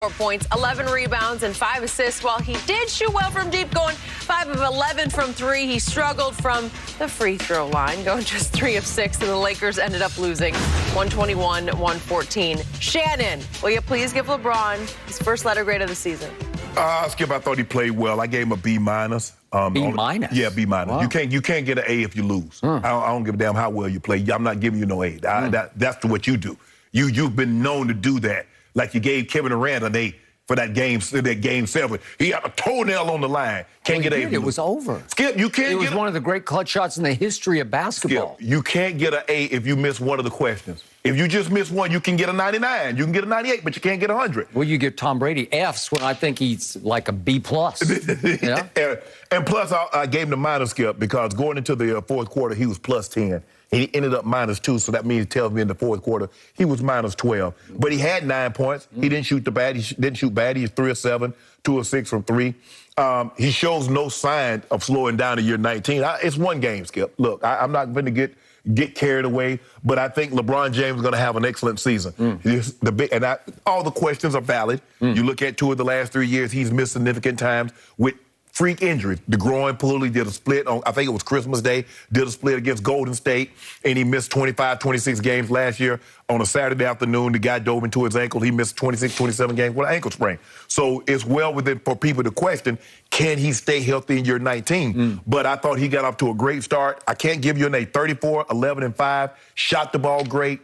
4 points, 11 rebounds, and 5 assists. While he did shoot well from deep, going 5 of 11 from 3, he struggled from the free throw line, going just 3 of 6, and the Lakers ended up losing 121-114. Shannon, will you please give LeBron his first letter grade of the season? Skip, I thought he played well. I gave him a B-. B minus? Yeah, B-. Wow. You can't get an A if you lose. I don't give a damn how well you play. I'm not giving you no A. That's what you do. You've been known to do that. Like you gave Kevin Durant an A for that game 7. He had a toenail on the line. Can't get A. It was over. Skip, you can't. It was one of the great clutch shots in the history of basketball. Skip, you can't get an A if you miss one of the questions. If you just miss one, you can get a 99. You can get a 98, but you can't get 100. Well, you get Tom Brady Fs when I think he's like a B+. Yeah? And plus, I gave him the minus, Skip, because going into the fourth quarter, he was plus 10. He ended up -2, so that means it tells me in the fourth quarter he was -12. But he had 9 points. He didn't shoot bad. He didn't shoot bad. He was 3 of 7, 2 of 6 from 3. He shows no sign of slowing down in year 19. It's one game, Skip. Look, I'm not going to get carried away, but I think LeBron James is going to have an excellent season. All the questions are valid. You look at 2 of the last 3 years, he's missed significant times with freak injuries. The groin pulled, he did a split on, I think it was Christmas Day, did a split against Golden State, and he missed 25, 26 games last year. On a Saturday afternoon, the guy dove into his ankle. He missed 26, 27 games with an ankle sprain. So it's well within for people to question, can he stay healthy in year 19? But I thought he got off to a great start. I can't give you an A. 34, 11, and 5. Shot the ball great.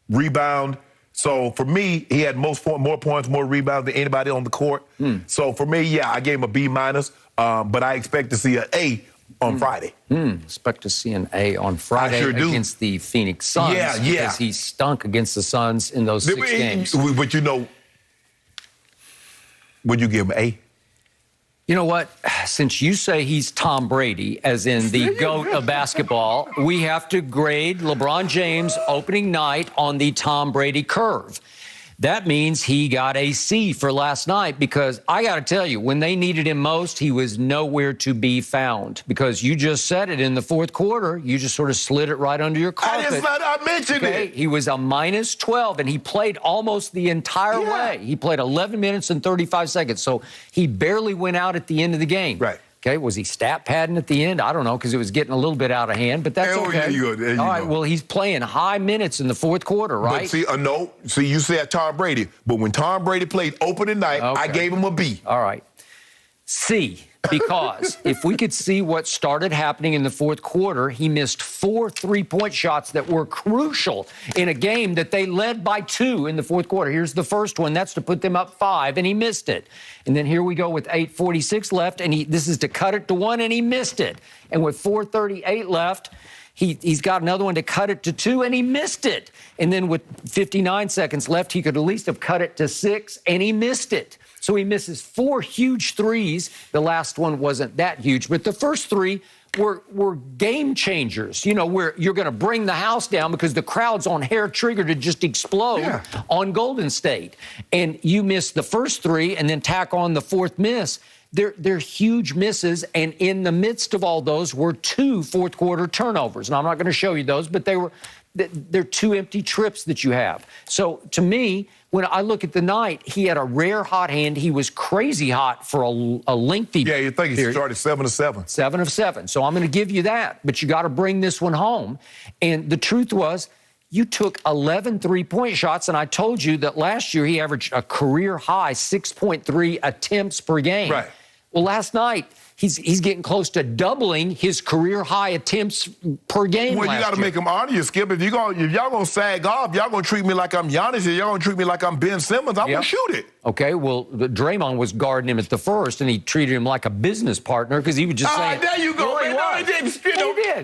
Rebound. So for me, he had more points, more rebounds than anybody on the court. So for me, yeah, I gave him a B-, but I expect to see an A on Friday. Expect to see an A on Friday against the Phoenix Suns. Yeah. Because he stunk against the Suns in those 6 games. But you know, would you give him an A? You know what? Since you say he's Tom Brady, as in the GOAT of basketball, we have to grade LeBron James opening night on the Tom Brady curve. That means he got a C for last night because I got to tell you, when they needed him most, he was nowhere to be found because you just said it in the fourth quarter. You just sort of slid it right under your carpet. I mentioned it. He was a -12, and he played almost the entire way. He played 11 minutes and 35 seconds, so he barely went out at the end of the game. Right. Okay, was he stat padding at the end? I don't know, because it was getting a little bit out of hand, but that's okay. All right, well, he's playing high minutes in the fourth quarter, right? But see, you said Tom Brady, but when Tom Brady played opening night, I gave him a B. All right. C, because if we could see what started happening in the fourth quarter, he missed 4 3-point shots that were crucial in a game that they led by 2 in the fourth quarter. Here's the first one. That's to put them up 5, and he missed it. And then here we go with 8:46 left, and this is to cut it to 1, and he missed it. And with 4:38 left, he's got another one to cut it to 2, and he missed it. And then with 59 seconds left, he could at least have cut it to 6, and he missed it. So he misses 4 huge threes. The last one wasn't that huge, but the first 3 were game changers, you know, where you're going to bring the house down because the crowd's on hair trigger to just explode on Golden State. And you miss the first 3 and then tack on the 4th miss. They're huge misses, and in the midst of all those were 2 fourth-quarter turnovers. And I'm not going to show you those, but they're 2 empty trips that you have. So to me, when I look at the night, he had a rare hot hand. He was crazy hot for a lengthy period. Yeah, you think he started 7 of 7. 7 of 7. So I'm going to give you that, but you got to bring this one home. And the truth was, you took 11 3-point shots, and I told you that last year he averaged a career-high 6.3 attempts per game. Right. Well, last night, he's getting close to doubling his career-high attempts per game. Well, you got to make him honor you, Skip. If y'all going to sag off, y'all going to treat me like I'm Giannis, and y'all going to treat me like I'm Ben Simmons, I'm going to shoot it. Okay, well, Draymond was guarding him at the first, and he treated him like a business partner because he was just saying... there you go, man.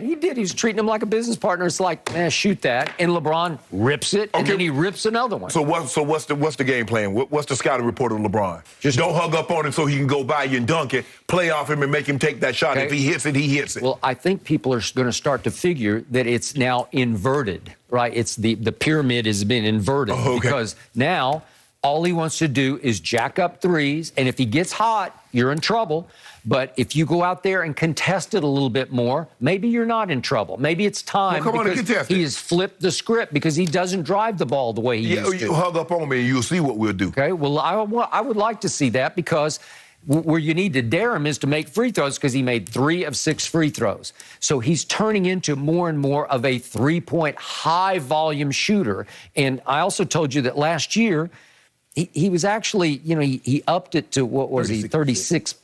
He did. He was treating him like a business partner. It's like, man, shoot that. And LeBron rips it, and then he rips another one. So what's the game plan? What's the scouting report of LeBron? Just don't hug up on him so he can go by you and dunk it, play off him and make him take that shot. Okay. If he hits it, he hits it. Well, I think people are going to start to figure that it's now inverted, right? It's the pyramid has been inverted because now All he wants to do is jack up threes, and if he gets hot, you're in trouble. But if you go out there and contest it a little bit more, maybe you're not in trouble. Maybe it's time because he has flipped the script because he doesn't drive the ball the way he used to. You hug up on me and you'll see what we'll do. Okay, well, I would like to see that because where you need to dare him is to make free throws because he made 3 of 6 free throws. So he's turning into more and more of a three-point high-volume shooter. And I also told you that last year, he was actually, he upped it to, what was 36%.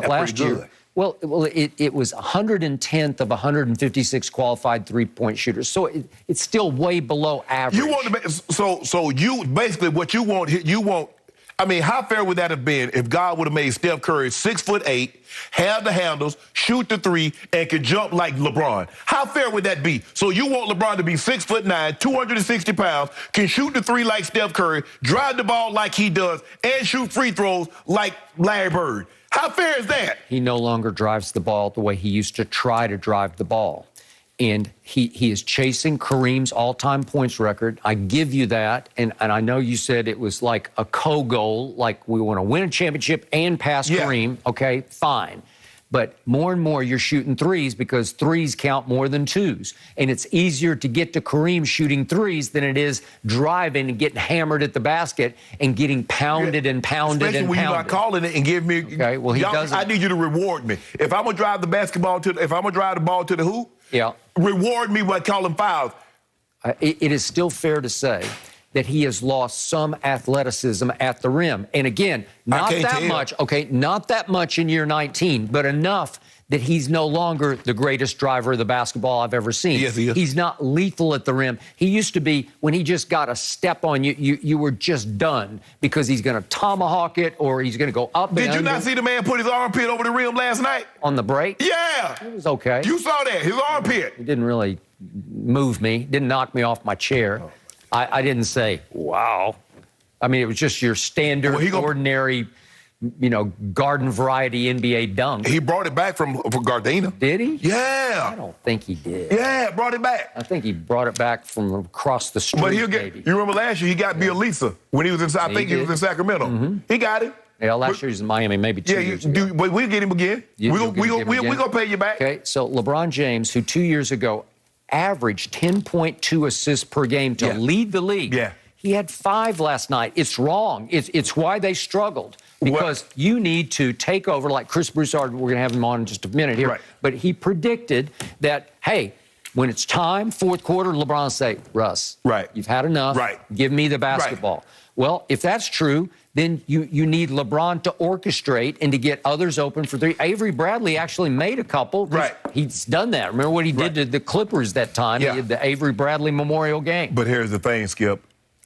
Last year. Well, it was 110th of 156 qualified three-point shooters. So it's still way below average. You want to so you basically what you want. I mean, how fair would that have been if God would have made Steph Curry 6'8", have the handles, shoot the three, and could jump like LeBron? How fair would that be? So you want LeBron to be 6'9", 260 pounds, can shoot the three like Steph Curry, drive the ball like he does, and shoot free throws like Larry Bird. How fair is that? He no longer drives the ball the way he used to try to drive the ball. And he is chasing Kareem's all-time points record. I give you that. And I know you said it was like a co-goal, like we want to win a championship and pass Kareem. Okay, fine. But more and more you're shooting threes because threes count more than twos. And it's easier to get to Kareem shooting threes than it is driving and getting hammered at the basket and getting pounded and pounded Especially and when pounded. you're not calling it and give me. Okay, well, he doesn't. I need you to reward me. If I'm gonna drive the ball to the hoop, reward me by calling fouls. It is still fair to say that he has lost some athleticism at the rim. And again, not that much, not that much in year 19, but enough that he's no longer the greatest driver of the basketball I've ever seen. Yes, he is. He's not lethal at the rim. He used to be, when he just got a step on you, you were just done because he's going to tomahawk it or he's going to go up and Did you under. not see the man put his armpit over the rim last night? On the break? Yeah. It was okay. You saw that, his armpit. It didn't really move me, didn't knock me off my chair. I didn't say, wow. I mean, it was just your standard, ordinary, garden variety NBA dunk. He brought it back from Gardena. Did he? Yeah. I don't think he did. Yeah, brought it back. I think he brought it back from across the street, But you remember last year, he got Bielisa when he was in, I think he was in Sacramento. Mm-hmm. He got it. Yeah, last year he was in Miami, maybe 2 years ago. But we'll get him again. We're going to pay you back. Okay, so LeBron James, who 2 years ago averaged 10.2 assists per game to lead the league. Yeah. He had 5 last night. It's wrong. It's why they struggled. Because you need to take over, like Chris Broussard, we're going to have him on in just a minute here. Right. But he predicted that, hey, when it's time, fourth quarter, LeBron will say, Russ, you've had enough. Right. Give me the basketball. Right. Well, if that's true, then you need LeBron to orchestrate and to get others open for three. Avery Bradley actually made a couple. Right. He's done that. Remember what he did to the Clippers that time? Yeah. He had the Avery Bradley Memorial game. But here's the thing, Skip.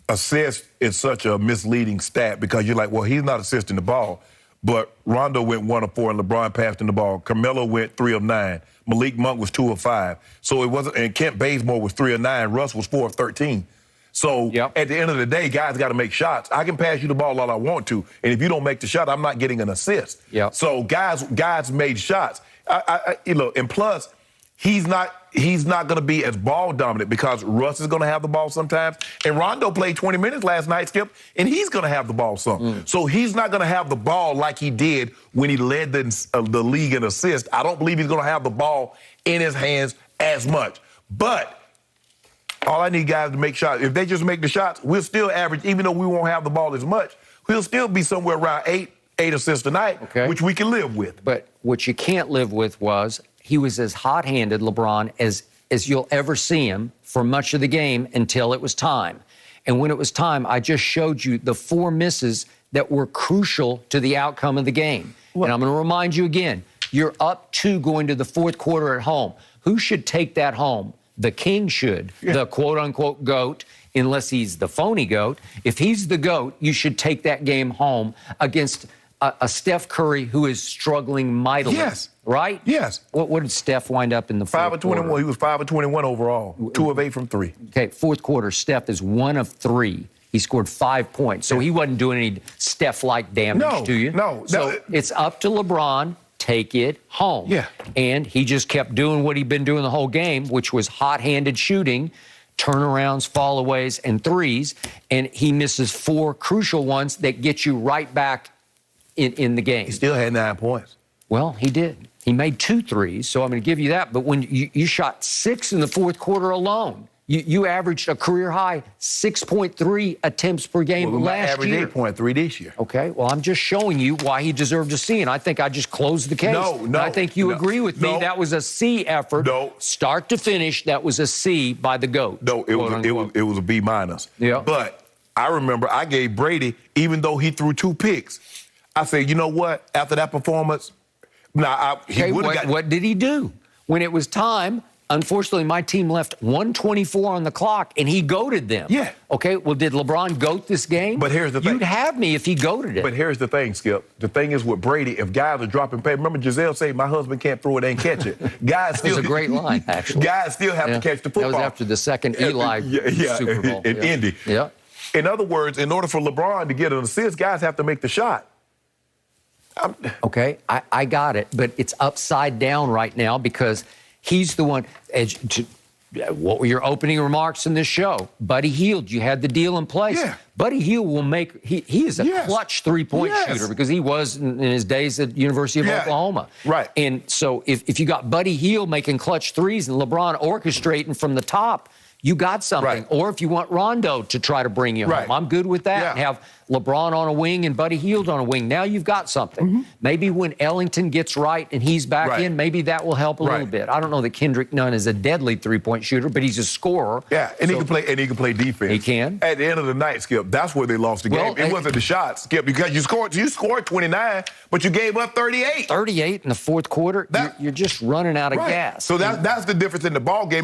Assist is such a misleading stat because you're like, well, he's not assisting the ball. But Rondo went 1 of 4 and LeBron passed him the ball. Carmelo went 3 of 9. Malik Monk was 2 of 5. So it wasn't, and Kent Bazemore was 3 of 9. Russ was 4 of 13. So at the end of the day, guys got to make shots. I can pass you the ball all I want to, and if you don't make the shot, I'm not getting an assist. So guys made shots. And plus, he's not going to be as ball dominant because Russ is going to have the ball sometimes. And Rondo played 20 minutes last night, Skip, and he's going to have the ball some. So he's not going to have the ball like he did when he led the league in assists. I don't believe he's going to have the ball in his hands as much. But all I need guys to make shots. If they just make the shots, we'll still average, even though we won't have the ball as much, we'll still be somewhere around 8 assists tonight, which we can live with. But what you can't live with was he was as hot-handed, LeBron, as you'll ever see him for much of the game until it was time. And when it was time, I just showed you the 4 misses that were crucial to the outcome of the game. And I'm going to remind you again, you're up 2 going to the fourth quarter at home. Who should take that home? The king should, the quote-unquote GOAT, unless he's the phony GOAT. If he's the GOAT, you should take that game home against a Steph Curry who is struggling mightily. Yes. Right? Yes. What did Steph wind up in the fourth 5 of 21. quarter? He was 5 of 21 overall. 2 of 8 from 3. Okay, fourth quarter, Steph is 1 of 3. He scored 5 points. So he wasn't doing any Steph-like damage to you. So it's up to LeBron. Take it home. And he just kept doing what he'd been doing the whole game, which was hot-handed shooting. turnarounds, fallaways, and threes, and he misses 4 crucial ones that get you right back in the game. He still had 9 points. Well, he did. He made 2 threes, so I'm going to give you that. But when you shot 6 in the fourth quarter alone, you averaged a career high 6.3 attempts per game last year. Average 8.3 this year. Okay, well, I'm just showing you why he deserved a C, and I think I just closed the case. No, I think you agree with me. That was a C effort. No. Start to finish, that was a C by the GOAT. No, it was a B minus. Yeah. But I remember I gave Brady, even though he threw 2 picks, I said, you know what? After that performance, what did he do? When it was time, unfortunately, my team left 1:24 on the clock, and he goated them. Yeah. Okay, well, did LeBron goat this game? But here's the thing. You'd have me if he goated it. But here's the thing, Skip. The thing is with Brady, if guys are dropping pay, remember Giselle said, my husband can't throw it and catch it. Guys still. It was a great line, actually. Guys still have to catch the football. That was after the second Eli Super Bowl. In Indy. Yeah. In other words, in order for LeBron to get an assist, guys have to make the shot. Okay, I got it, but it's upside down right now because he's the one. What were your opening remarks in this show? Buddy Hield, you had the deal in place. Yeah. Buddy Hield will make, he is a clutch three-point shooter because he was in his days at University of Oklahoma. Right. And so if you got Buddy Hield making clutch threes and LeBron orchestrating from the top, you got something. Right. Or if you want Rondo to try to bring you home, I'm good with that. Have LeBron on a wing and Buddy Hield on a wing. Now you've got something. Maybe when Ellington gets right and he's back in, maybe that will help a little bit. I don't know that Kendrick Nunn is a deadly three-point shooter, but he's a scorer. Yeah, and he can play defense. He can. At the end of the night, Skip, that's where they lost the game. It wasn't the shots, Skip, because you scored 29, but you gave up 38. 38 in the fourth quarter. You're just running out of gas. So that's the difference in the ball game.